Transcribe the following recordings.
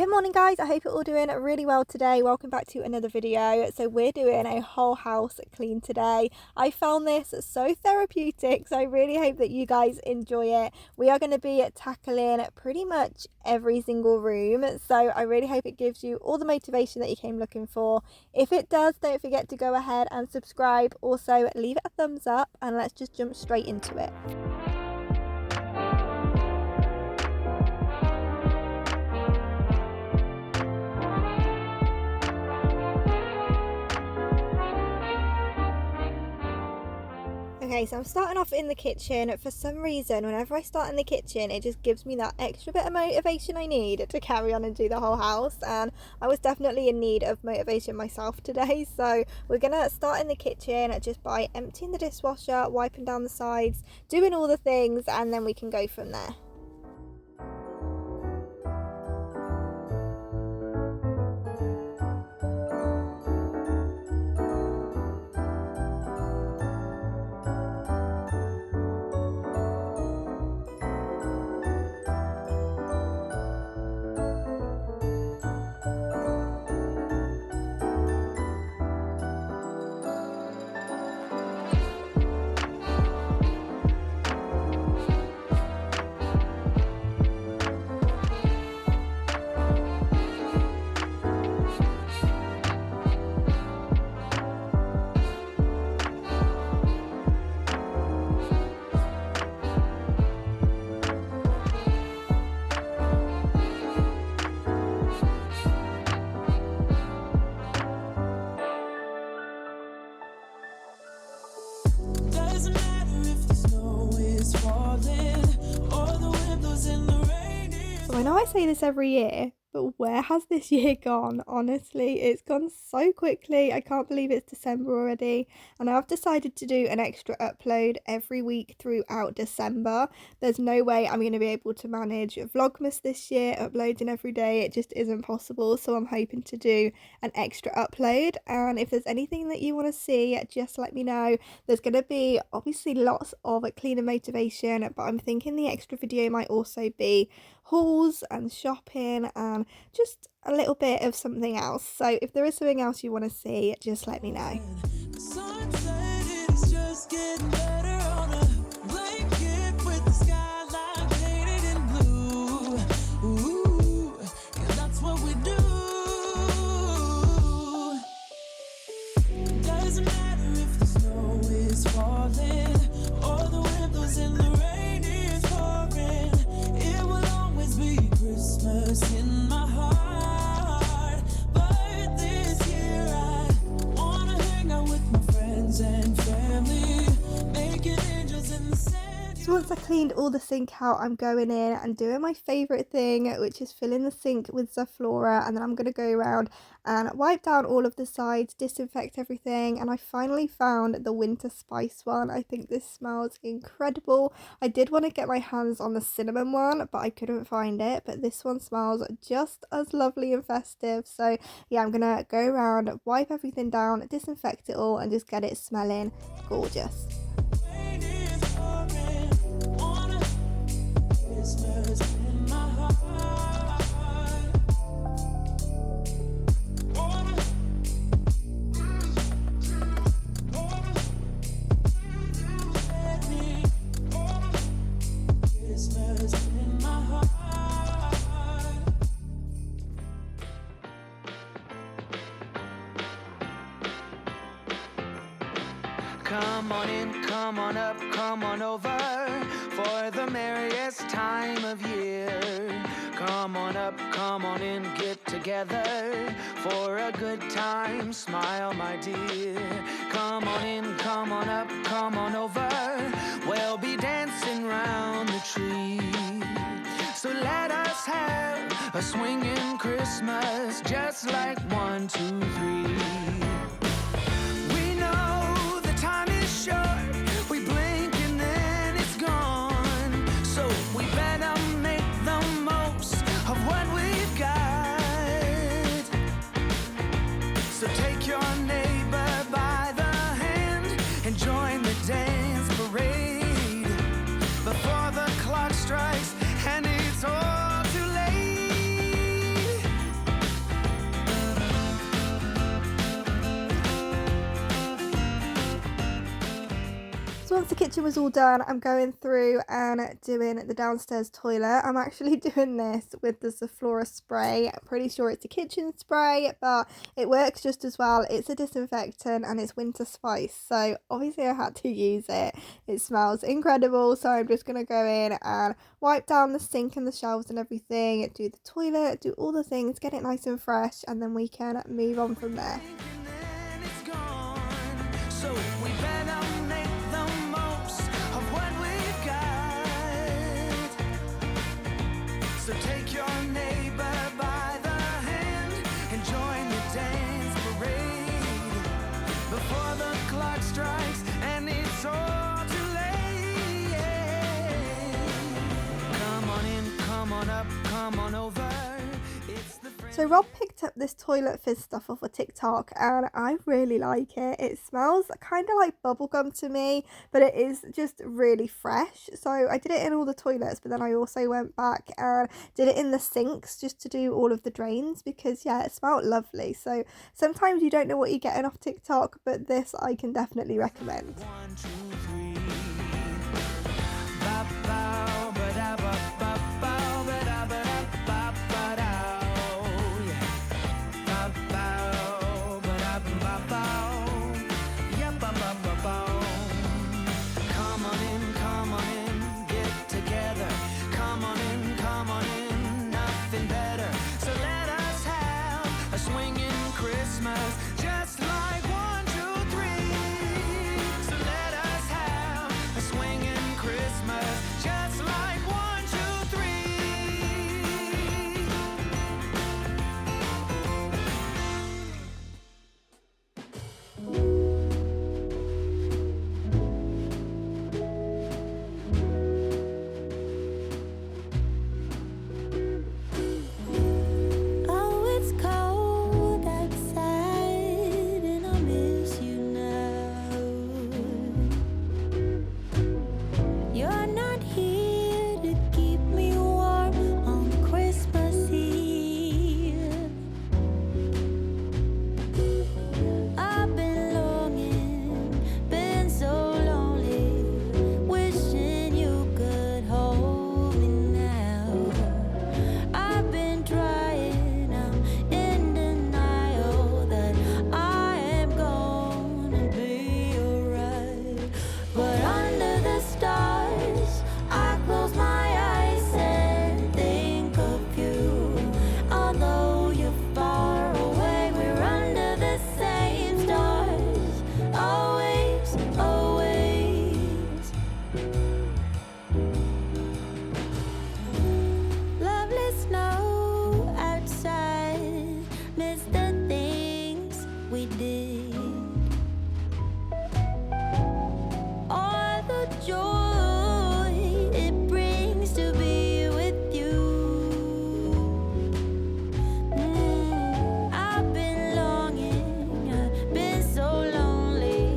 Good morning guys, I hope you're all doing really well today. Welcome back to another video. So we're doing a whole house clean today. I found this so therapeutic, so I really hope that you guys enjoy it. We are going to be tackling pretty much every single room, so I really hope it gives you all the motivation that you came looking for. If it does, don't forget to go ahead and subscribe. Also leave it a thumbs up and let's just jump straight into it. Okay, so I'm starting off in the kitchen. For some reason, whenever I start in the kitchen, it just gives me that extra bit of motivation I need to carry on and do the whole house. And I was definitely in need of motivation myself today. So we're gonna start in the kitchen just by emptying the dishwasher, wiping down the sides, doing all the things, and then we can go from there. So I know I say this every year, but where has this year gone? Honestly, it's gone so quickly. I can't believe it's December already. And I've decided to do an extra upload every week throughout December. There's no way I'm going to be able to manage Vlogmas this year, uploading every day. It just isn't possible. So I'm hoping to do an extra upload. And if there's anything that you want to see, just let me know. There's going to be obviously lots of cleaner motivation, but I'm thinking the extra video might also be hauls and shopping and just a little bit of something else. So if there is something else you want to see, just let me know. So once I cleaned all the sink out, I'm going in and doing my favourite thing, which is filling the sink with Zoflora, and then I'm going to go around and wipe down all of the sides, disinfect everything. And I finally found the winter spice one. I think this smells incredible. I did want to get my hands on the cinnamon one, but I couldn't find it, but this one smells just as lovely and festive. So yeah, I'm gonna go around, wipe everything down, disinfect it all, and just get it smelling gorgeous. Come on in, come on up, come on over for the merriest time of year. Come on up, come on in, get together for a good time. Smile, my dear. Come on in, come on up, come on over. We'll be dancing round the tree. So let us have a swinging Christmas, just like 1, 2, 3. the kitchen was all done, I'm going through and doing the downstairs toilet. I'm actually doing this with the Zoflora spray. I'm pretty sure it's a kitchen spray, but it works just as well. It's a disinfectant and it's winter spice, so obviously I had to use it. It smells incredible, so I'm just going to go in and wipe down the sink and the shelves and everything, do the toilet, do all the things, get it nice and fresh, and then we can move on from there. So we better make the most of what we've got. So take your neighbor by the hand and join the dance parade before the clock strikes and it's all too late. Come on in, come on up, come on over. So Rob picked up this toilet fizz stuff off of TikTok and I really like it. It smells kind of like bubblegum to me, but it is just really fresh. So I did it in all the toilets, but then I also went back and did it in the sinks just to do all of the drains because, yeah, it smelled lovely. So sometimes you don't know what you're getting off TikTok, but this I can definitely recommend. 1, 2, 3. Ba, ba, ba, da, ba, ba, ba, ba, da, ba, da, ba, ba, da. Come on in, get together. Come on in, nothing better. So let us have a swinging Christmas, just like 1, 2, 3. So let us have a swinging Christmas, just like 1, 2, 3. Oh, it's cold outside and I miss you now. You're not here to keep me warm on Christmas Eve. I've been longing, been so lonely, wishing you could hold me now. I've been trying, I'm in denial that I am gonna be alright. But under the stars, I close my eyes and think of you. Although you're far away, we're under the same stars. Always, always. Lovely snow outside, miss the things we did. All the joy it brings to be with you. I've been longing, I've been so lonely,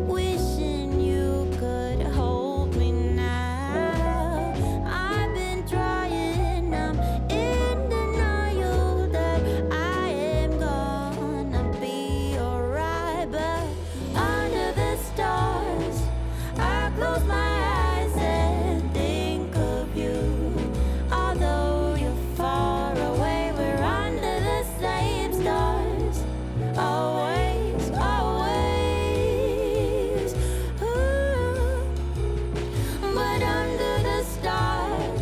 wishing you could hold me now. I've been trying, I'm in denial that I am gonna be alright. But under the stars, I close my eyes and think of you. Although you're far away, we're under the same stars. Always, always. Ooh. But under the stars,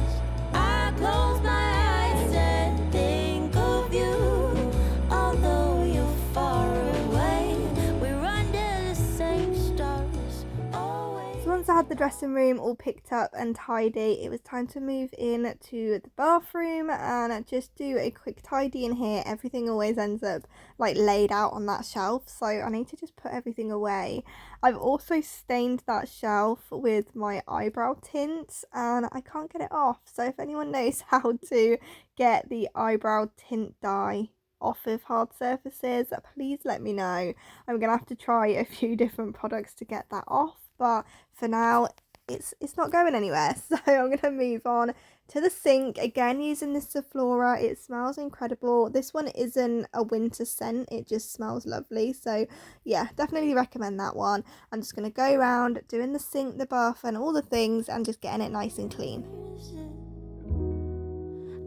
I close my eyes and think of you. Although you're far away, we're under the same stars. Always. So once I had the dressing room all picked up and tidy, it was time to move in to the bathroom and just do a quick tidy in here. Everything always ends up like laid out on that shelf, so I need to just put everything away. I've also stained that shelf with my eyebrow tint and I can't get it off, so if anyone knows how to get the eyebrow tint dye off of hard surfaces, please let me know. I'm gonna have to try a few different products to get that off, but for now it's not going anywhere. So I'm gonna move on to the sink again, using this Sephora. It smells incredible. This one isn't a winter scent, it just smells lovely. So yeah, definitely recommend that one. I'm just gonna go around doing the sink, the bath, and all the things, and just getting it nice and clean.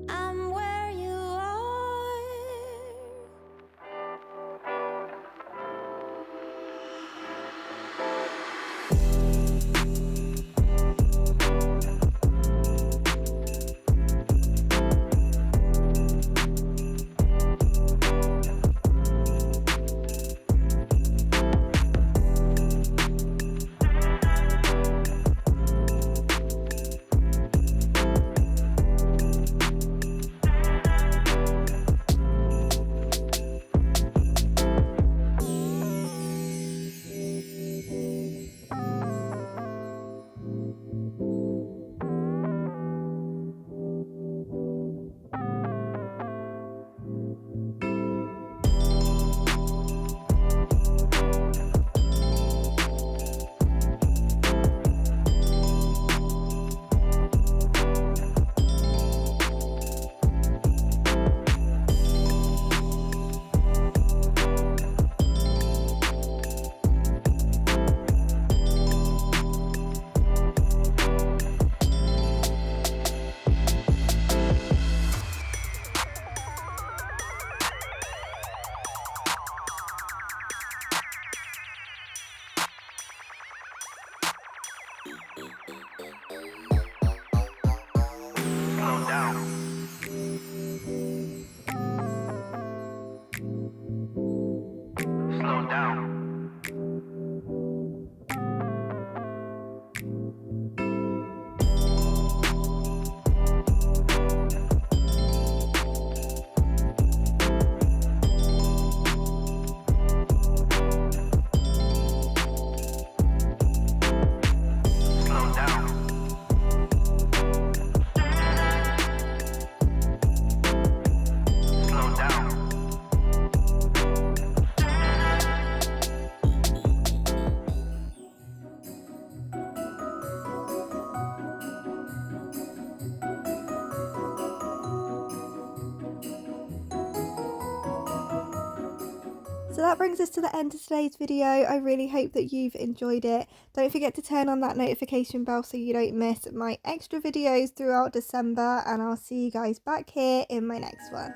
I'm where you are. Slow down. Slow down. Slow down. Slow down. So that brings us to the end of today's video. I really hope that you've enjoyed it. Don't forget to turn on that notification bell so you don't miss my extra videos throughout December, and I'll see you guys back here in my next one.